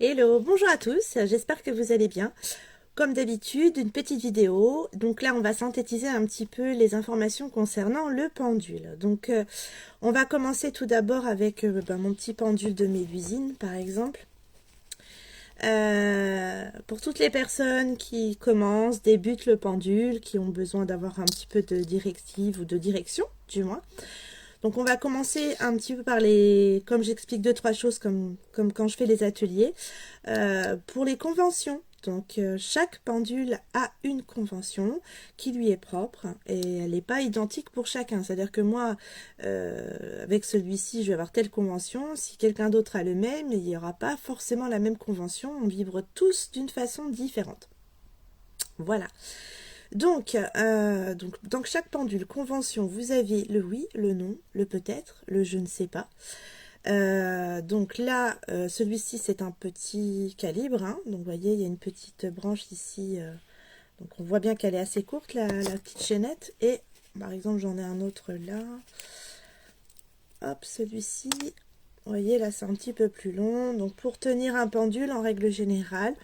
Hello, bonjour à tous, j'espère que vous allez bien. Comme d'habitude, une petite vidéo. Donc là, on va synthétiser un petit peu les informations concernant le pendule. Donc, on va commencer tout d'abord avec mon petit pendule de Mélusine, par exemple. Pour toutes les personnes qui commencent, débutent le pendule, qui ont besoin d'avoir un petit peu de directive ou de direction, du moins. Donc on va commencer un petit peu par les, comme j'explique deux, trois choses comme quand je fais les ateliers. Pour les conventions, donc chaque pendule a une convention qui lui est propre et elle n'est pas identique pour chacun. C'est-à-dire que moi, avec celui-ci, je vais avoir telle convention. Si quelqu'un d'autre a le même, il n'y aura pas forcément la même convention. On vibre tous d'une façon différente. Voilà. Donc, dans chaque pendule convention, vous avez le oui, le non, le peut-être, le je ne sais pas. Donc là, celui-ci, c'est un petit calibre. Hein. Donc, vous voyez, il y a une petite branche ici. Donc, on voit bien qu'elle est assez courte, la petite chaînette. Et, par exemple, j'en ai un autre là. Hop, celui-ci. Vous voyez, là, c'est un petit peu plus long. Donc, pour tenir un pendule, en règle générale,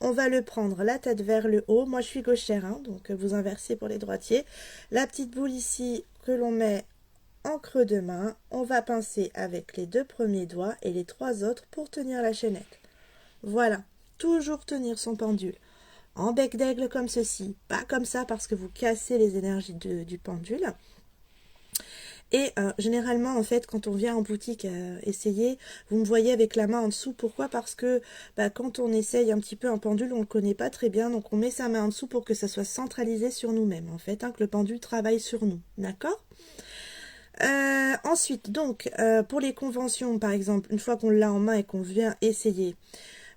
on va le prendre la tête vers le haut. Moi, je suis gauchère, hein, donc vous inversez pour les droitiers. La petite boule ici que l'on met en creux de main, on va pincer avec les deux premiers doigts et les trois autres pour tenir la chaînette. Voilà, toujours tenir son pendule en bec d'aigle comme ceci, pas comme ça parce que vous cassez les énergies du pendule. Et généralement, en fait, quand on vient en boutique essayer, vous me voyez avec la main en dessous. Pourquoi? Parce que quand on essaye un petit peu un pendule, on ne le connaît pas très bien. Donc, on met sa main en dessous pour que ça soit centralisé sur nous-mêmes, en fait, hein, que le pendule travaille sur nous. D'accord? Ensuite, donc, pour les conventions, par exemple, une fois qu'on l'a en main et qu'on vient essayer,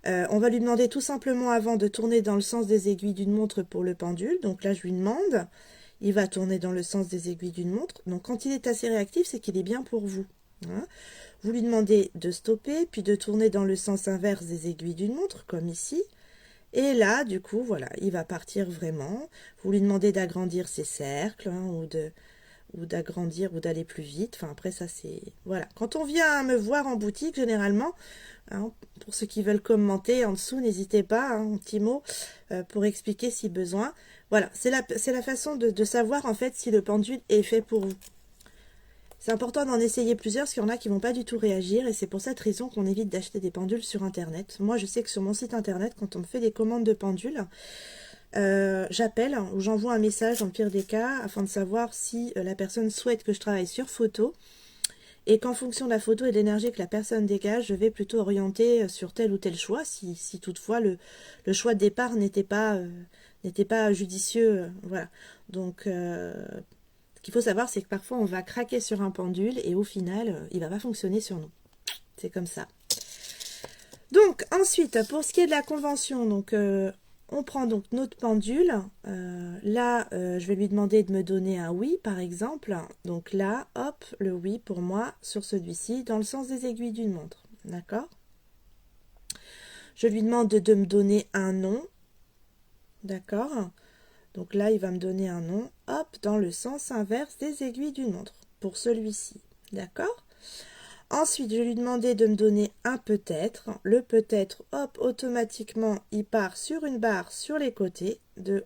on va lui demander tout simplement avant de tourner dans le sens des aiguilles d'une montre pour le pendule. Donc là, je lui demande, il va tourner dans le sens des aiguilles d'une montre. Donc quand il est assez réactif, c'est qu'il est bien pour vous. Hein. Vous lui demandez de stopper, puis de tourner dans le sens inverse des aiguilles d'une montre, comme ici. Et là, du coup, voilà, il va partir vraiment. Vous lui demandez d'agrandir ses cercles, hein, ou d'agrandir ou d'aller plus vite. Enfin, après, ça, c'est... Voilà. Quand on vient me voir en boutique, généralement, hein, pour ceux qui veulent commenter en dessous, n'hésitez pas, hein, un petit mot pour expliquer si besoin. Voilà, c'est la façon de savoir, en fait, si le pendule est fait pour vous. C'est important d'en essayer plusieurs, parce qu'il y en a qui vont pas du tout réagir, et c'est pour cette raison qu'on évite d'acheter des pendules sur Internet. Moi, je sais que sur mon site Internet, quand on me fait des commandes de pendules, j'appelle ou j'envoie un message dans le pire des cas afin de savoir si la personne souhaite que je travaille sur photo et qu'en fonction de la photo et de l'énergie que la personne dégage, je vais plutôt orienter sur tel ou tel choix si toutefois le choix de départ n'était pas judicieux. Voilà. Donc ce qu'il faut savoir, c'est que parfois on va craquer sur un pendule et au final il va pas fonctionner sur nous. C'est comme ça. Donc ensuite, pour ce qui est de la convention, donc on prend donc notre pendule. Là, je vais lui demander de me donner un oui, par exemple. Donc là, hop, le oui pour moi sur celui-ci, dans le sens des aiguilles d'une montre. D'accord? Je lui demande de me donner un non. D'accord? Donc là, il va me donner un non, hop, dans le sens inverse des aiguilles d'une montre, pour celui-ci. D'accord? Ensuite, je vais lui demander de me donner un peut-être. Le peut-être, hop, automatiquement, il part sur une barre sur les côtés, de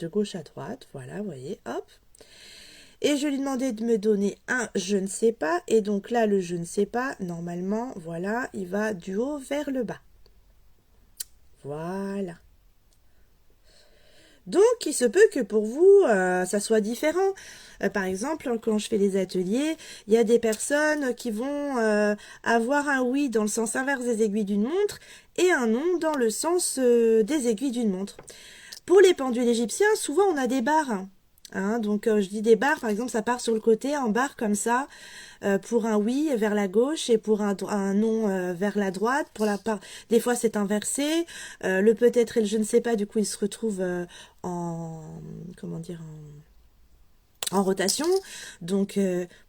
gauche à droite. Voilà, vous voyez, hop. Et je vais lui demander de me donner un je ne sais pas. Et donc là, le je ne sais pas, normalement, voilà, il va du haut vers le bas. Voilà. Donc, il se peut que pour vous, ça soit différent. Par exemple, quand je fais les ateliers, il y a des personnes qui vont avoir un oui dans le sens inverse des aiguilles d'une montre et un non dans le sens des aiguilles d'une montre. Pour les pendules égyptiens, souvent on a des barres. Hein, donc je dis des barres, par exemple, ça part sur le côté en barre comme ça, pour un oui vers la gauche et pour un non vers la droite. Pour la part, des fois c'est inversé. Le peut-être et le je ne sais pas, du coup, ils se retrouvent en comment dire en rotation. Donc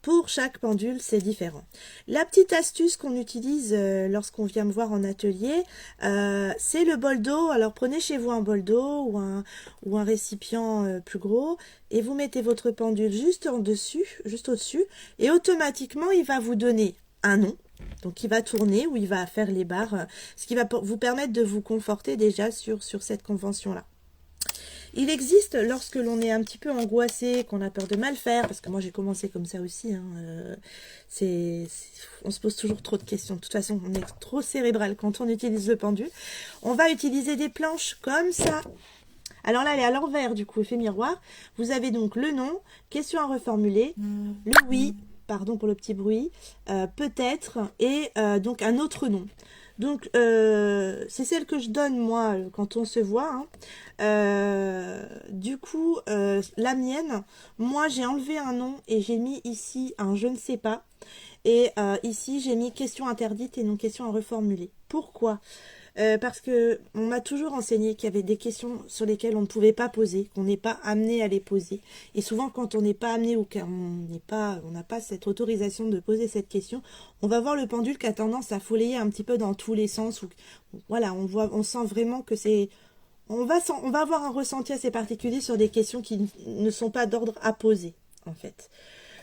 pour chaque pendule, c'est différent. La petite astuce qu'on utilise lorsqu'on vient me voir en atelier, c'est le bol d'eau. Alors prenez chez vous un bol d'eau ou un récipient plus gros et vous mettez votre pendule juste en dessus, juste au-dessus et automatiquement il va vous donner un nom, donc il va tourner ou il va faire les barres, ce qui va vous permettre de vous conforter déjà sur cette convention-là. Il existe, lorsque l'on est un petit peu angoissé, qu'on a peur de mal faire, parce que moi j'ai commencé comme ça aussi, hein, on se pose toujours trop de questions. De toute façon, on est trop cérébral quand on utilise le pendule. On va utiliser des planches comme ça. Alors là, elle est à l'envers du coup, effet miroir. Vous avez donc le nom, question à reformuler, le oui, pardon pour le petit bruit, peut-être, et donc un autre nom. Donc, c'est celle que je donne, moi, quand on se voit. Hein. Du coup, la mienne, moi, j'ai enlevé un nom et j'ai mis ici un je ne sais pas. Et ici, j'ai mis question interdite et non question à reformuler. Pourquoi ? Parce que on m'a toujours enseigné qu'il y avait des questions sur lesquelles on ne pouvait pas poser, qu'on n'est pas amené à les poser. Et souvent, quand on n'est pas amené ou qu'on n'a pas cette autorisation de poser cette question, on va voir le pendule qui a tendance à folleyer un petit peu dans tous les sens. Voilà, on sent vraiment que c'est... On va avoir un ressenti assez particulier sur des questions qui ne sont pas d'ordre à poser, en fait.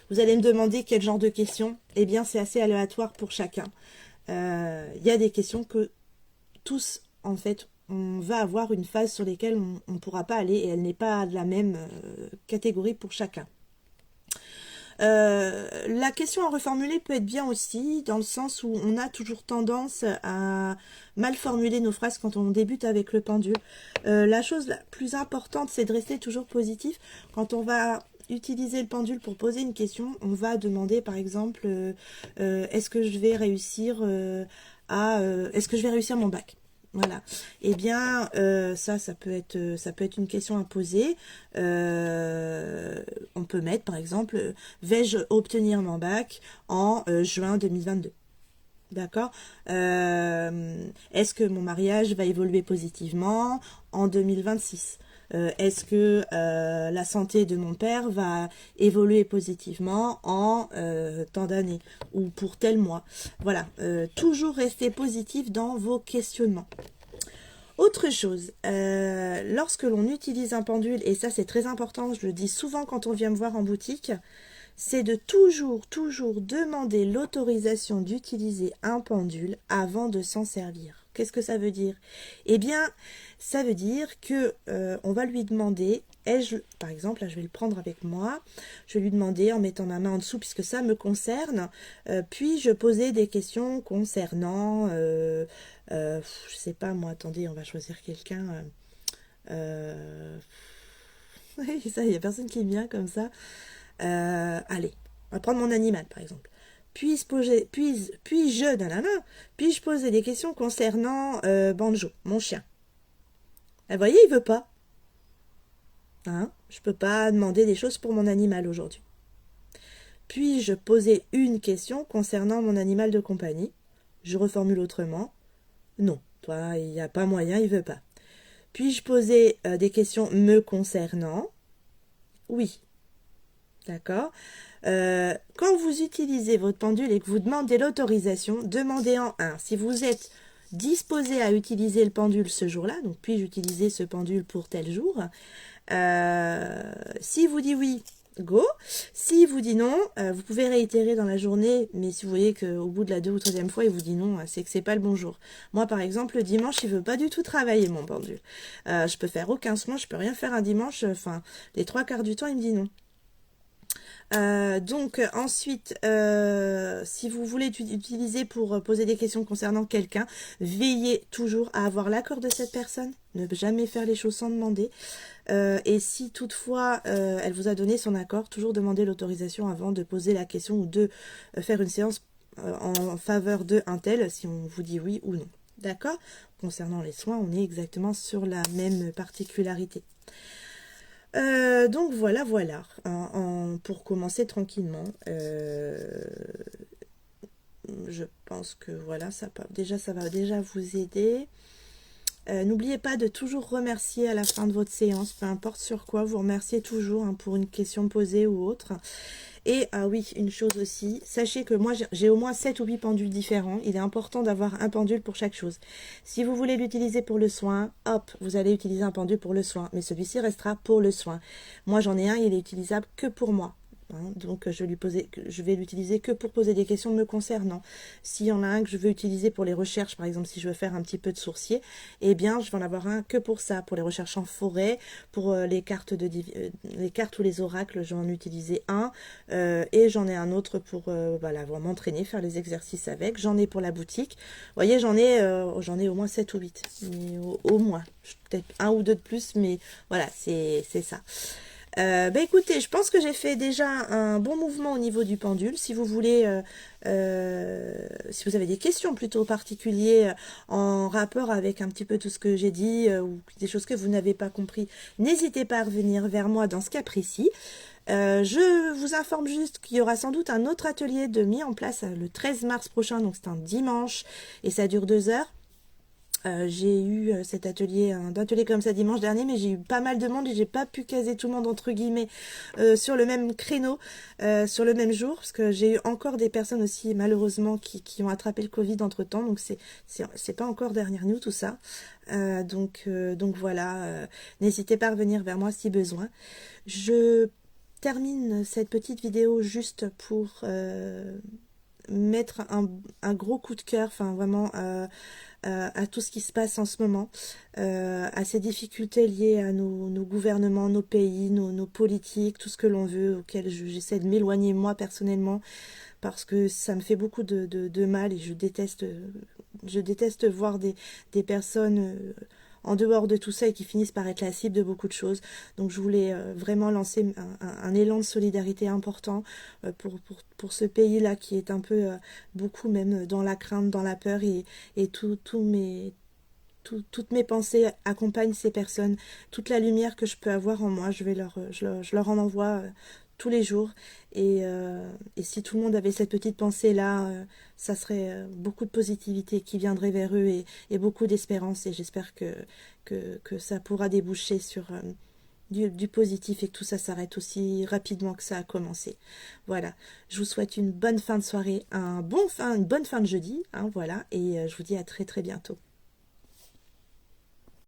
Vous allez me demander quel genre de questions. Eh bien, c'est assez aléatoire pour chacun. Il y a des questions que tous, en fait, on va avoir une phase sur lesquelles on ne pourra pas aller et elle n'est pas de la même catégorie pour chacun. La question à reformuler peut être bien aussi, dans le sens où on a toujours tendance à mal formuler nos phrases quand on débute avec le pendule. La chose la plus importante, c'est de rester toujours positif. Quand on va utiliser le pendule pour poser une question, on va demander par exemple est-ce que je vais réussir est-ce que je vais réussir mon bac? Voilà. Eh bien, ça peut être une question à poser. On peut mettre, par exemple, vais-je obtenir mon bac en juin 2022? D'accord. Est-ce que mon mariage va évoluer positivement en 2026? Est-ce que la santé de mon père va évoluer positivement en tant d'années ou pour tel mois? Voilà, toujours rester positif dans vos questionnements. Autre chose, lorsque l'on utilise un pendule, et ça c'est très important, je le dis souvent quand on vient me voir en boutique, c'est de toujours demander l'autorisation d'utiliser un pendule avant de s'en servir. Qu'est-ce que ça veut dire? Eh bien, ça veut dire que on va lui demander, par exemple, là je vais le prendre avec moi, je vais lui demander en mettant ma main en dessous puisque ça me concerne, puis-je poser des questions concernant, je sais pas moi, attendez, on va choisir quelqu'un. Oui, ça, il n'y a personne qui vient comme ça. Allez, on va prendre mon animal par exemple. Puis-je poser des questions concernant Banjo, mon chien? Vous voyez, il veut pas. Hein, je peux pas demander des choses pour mon animal aujourd'hui. Puis-je poser une question concernant mon animal de compagnie? Je reformule autrement. Non, toi, il n'y a pas moyen, il veut pas. Puis-je poser des questions me concernant? Oui. D'accord. Quand vous utilisez votre pendule et que vous demandez l'autorisation, demandez en un. Si vous êtes disposé à utiliser le pendule ce jour-là, donc puis-je utiliser ce pendule pour tel jour? Si vous dit oui, go. Si vous dit non, vous pouvez réitérer dans la journée, mais si vous voyez qu'au bout de la 2e ou 3e fois, il vous dit non, c'est que c'est pas le bon jour. Moi, par exemple, le dimanche, il veut pas du tout travailler, mon pendule. Je peux faire aucun soin, je peux rien faire un dimanche, enfin, les 3/4 du temps, il me dit non. Donc ensuite, si vous voulez utiliser pour poser des questions concernant quelqu'un, veillez toujours à avoir l'accord de cette personne, ne jamais faire les choses sans demander. Et si toutefois elle vous a donné son accord, toujours demander l'autorisation avant de poser la question ou de faire une séance en faveur de un tel, si on vous dit oui ou non. D'accord? Concernant les soins, on est exactement sur la même particularité. Donc voilà, pour commencer tranquillement, je pense que voilà, ça va déjà vous aider. N'oubliez pas de toujours remercier à la fin de votre séance, peu importe sur quoi, vous remerciez toujours pour une question posée ou autre. Et oui, une chose aussi, sachez que moi j'ai au moins 7 ou 8 pendules différents. Il est important d'avoir un pendule pour chaque chose. Si vous voulez l'utiliser pour le soin, hop, vous allez utiliser un pendule pour le soin. Mais celui-ci restera pour le soin. Moi j'en ai un, il est utilisable que pour moi. hein. Donc je vais l'utiliser que pour poser des questions me concernant. S'il y en a un que je veux utiliser pour les recherches, par exemple si je veux faire un petit peu de sourcier, eh bien je vais en avoir un que pour ça, pour les recherches en forêt, pour les cartes les cartes ou les oracles, j'en ai utilisé un, et j'en ai un autre pour voilà, vraiment m'entraîner, faire les exercices avec. J'en ai pour la boutique. Vous voyez, j'en ai au moins 7 ou 8, mais au moins, peut-être un ou deux de plus, mais voilà, c'est ça. Bah écoutez, je pense que j'ai fait déjà un bon mouvement au niveau du pendule. Si vous voulez, si vous avez des questions plutôt particulières en rapport avec un petit peu tout ce que j'ai dit ou des choses que vous n'avez pas compris, n'hésitez pas à revenir vers moi dans ce cas précis. Je vous informe juste qu'il y aura sans doute un autre atelier de mis en place le 13 mars prochain, donc c'est un dimanche et ça dure 2 heures. J'ai eu cet atelier, un atelier comme ça dimanche dernier, mais j'ai eu pas mal de monde et j'ai pas pu caser tout le monde entre guillemets sur le même créneau, sur le même jour, parce que j'ai eu encore des personnes aussi malheureusement qui ont attrapé le Covid entre temps, donc c'est pas encore derrière nous tout ça. Donc voilà, n'hésitez pas à revenir vers moi si besoin. Je termine cette petite vidéo juste pour mettre un gros coup de cœur, enfin vraiment à tout ce qui se passe en ce moment, à ces difficultés liées à nos gouvernements, nos pays, nos politiques, tout ce que l'on veut, auquel j'essaie de m'éloigner moi personnellement, parce que ça me fait beaucoup de mal et je déteste voir des personnes en dehors de tout ça et qui finissent par être la cible de beaucoup de choses. Donc je voulais vraiment lancer un élan de solidarité important pour ce pays-là qui est un peu beaucoup même dans la crainte, dans la peur et toutes mes pensées accompagnent ces personnes. Toute la lumière que je peux avoir en moi, je leur en envoie tous les jours. Et si tout le monde avait cette petite pensée-là, ça serait beaucoup de positivité qui viendrait vers eux et beaucoup d'espérance. Et j'espère que ça pourra déboucher sur du positif et que tout ça s'arrête aussi rapidement que ça a commencé. Voilà, je vous souhaite une bonne fin de soirée, une bonne fin de jeudi, hein, voilà, et je vous dis à très très bientôt.